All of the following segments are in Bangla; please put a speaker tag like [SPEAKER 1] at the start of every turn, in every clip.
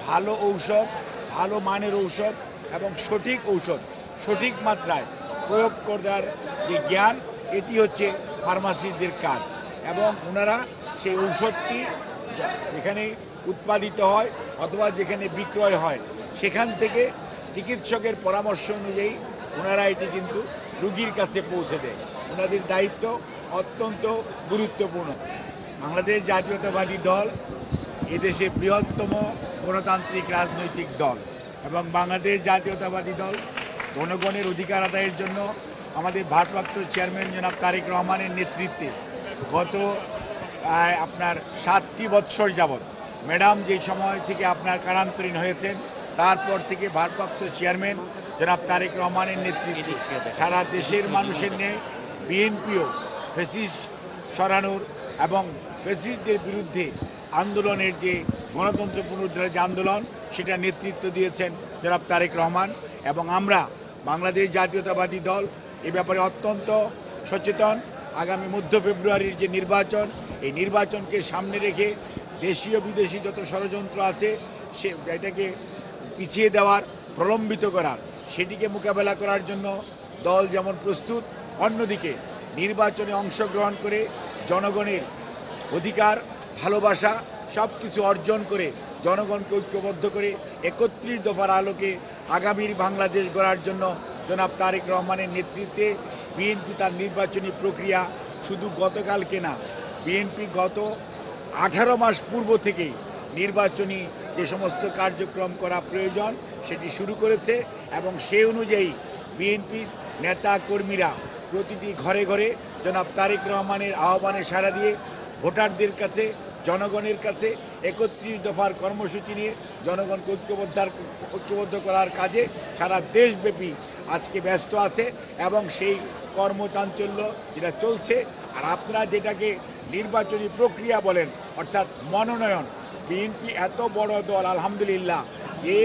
[SPEAKER 1] ভালো ঔষধ, ভালো মানের ঔষধ এবং সঠিক ঔষধ সঠিক মাত্রায় প্রয়োগ করার যে জ্ঞান, এটি হচ্ছে ফার্মাসিস্টদের কাজ। এবং ওনারা সেই ঔষধটি যেখানে উৎপাদিত হয় অথবা যেখানে বিক্রয় হয় সেখান থেকে চিকিৎসকের পরামর্শ অনুযায়ী ওনারা এটি কিন্তু রুগীর কাছে পৌঁছে দেয়। ওনাদের দায়িত্ব অত্যন্ত গুরুত্বপূর্ণ। বাংলাদেশ জাতীয়তাবাদী দল এদেশে বৃহত্তম গণতান্ত্রিক রাজনৈতিক দল এবং বাংলাদেশ জাতীয়তাবাদী দল জনগণের অধিকার আদায়ের জন্য আমাদের ভারপ্রাপ্ত চেয়ারম্যান জনাব তারেক রহমানের নেতৃত্বে গত আপনার 7টি বৎসর যাবৎ ম্যাডাম যেই সময় থেকে আপনার কারান্তরীণ হয়েছেন তারপর থেকে ভারপ্রাপ্ত চেয়ারম্যান জনাব তারেক রহমানের নেতৃত্বে সারা দেশের মানুষের নিয়ে বিএনপিও ফ্যাসিস্ট সরানোর এবং ফ্যাসিস্টদের বিরুদ্ধে আন্দোলনের যে গণতন্ত্র পুনরুদ্ধারের যে আন্দোলন সেটা নেতৃত্ব দিয়েছেন জনাব তারেক রহমান। এবং আমরা বাংলাদেশ জাতীয়তাবাদী দল এ ব্যাপারে অত্যন্ত সচেতন। আগামী মধ্য ফেব্রুয়ারির যে নির্বাচন, এই নির্বাচনকে সামনে রেখে দেশীয় বিদেশি যত ষড়যন্ত্র আছে সে এটাকে পিছিয়ে দেওয়ার, প্রলম্বিত করার, সেটিকে মোকাবেলা করার জন্য দল যেমন প্রস্তুত, অন্যদিকে নির্বাচনে অংশগ্রহণ করে জনগণের অধিকার, ভালোবাসা সব কিছু অর্জন করে জনগণকে ঐক্যবদ্ধ করে 31 দফার আলোকে আগামীর বাংলাদেশ গড়ার জন্য জনাব তারেক রহমানের নেতৃত্বে বিএনপি তার নির্বাচনী প্রক্রিয়া শুধু গতকালকে না, বিএনপি গত 18 মাস পূর্ব থেকেই নির্বাচনী যে সমস্ত কার্যক্রম করা প্রয়োজন সেটি শুরু করেছে। এবং সেই অনুযায়ী বিএনপির নেতা কর্মীরা প্রতিটি ঘরে ঘরে জনাব তারেক রহমানের আহ্বানে সাড়া দিয়ে ভোটারদের কাছে, জনগণের কাছে 31 দফার কর্মসূচি নিয়ে জনগণকে ঐক্যবদ্ধ করার কাজে সারা দেশব্যাপী আজকে ব্যস্ত আছে। এবং সেই কর্মচাঞ্চল্য যেটা চলছে, আর আপনারা যেটাকে নির্বাচনী প্রক্রিয়া বলেন অর্থাৎ মনোনয়ন, বিএনপি এত বড় দল আলহামদুলিল্লাহ যে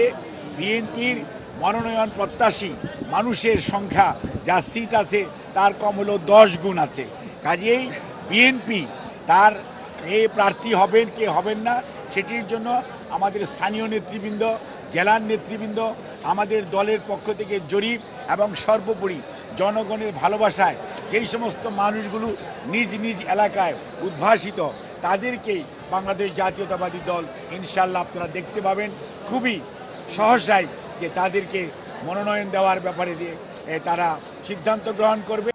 [SPEAKER 1] বিএনপির মনোনয়ন প্রত্যাশী মানুষের সংখ্যা যা সিট আছে তার কম হলো 10 গুণ আছে। কাজেই বিএনপি তার কে প্রার্থী হবেন কে হবেন না সেটির জন্য আমাদের স্থানীয় নেতৃবৃন্দ, জেলার নেতৃবৃন্দ, আমাদের দলের পক্ষ থেকে জরিপ এবং সর্বোপরি জনগণের ভালোবাসায় যেই সমস্ত মানুষগুলো নিজ নিজ এলাকায় উদ্ভাসিত তাদেরকেই বাংলাদেশ জাতীয়তাবাদী দল ইনশাল্লাহ আপনারা দেখতে পাবেন খুবই সহসায় যে তাদেরকে মনোনয়ন দেওয়ার ব্যাপারে দিয়ে তারা সিদ্ধান্ত গ্রহণ করবে।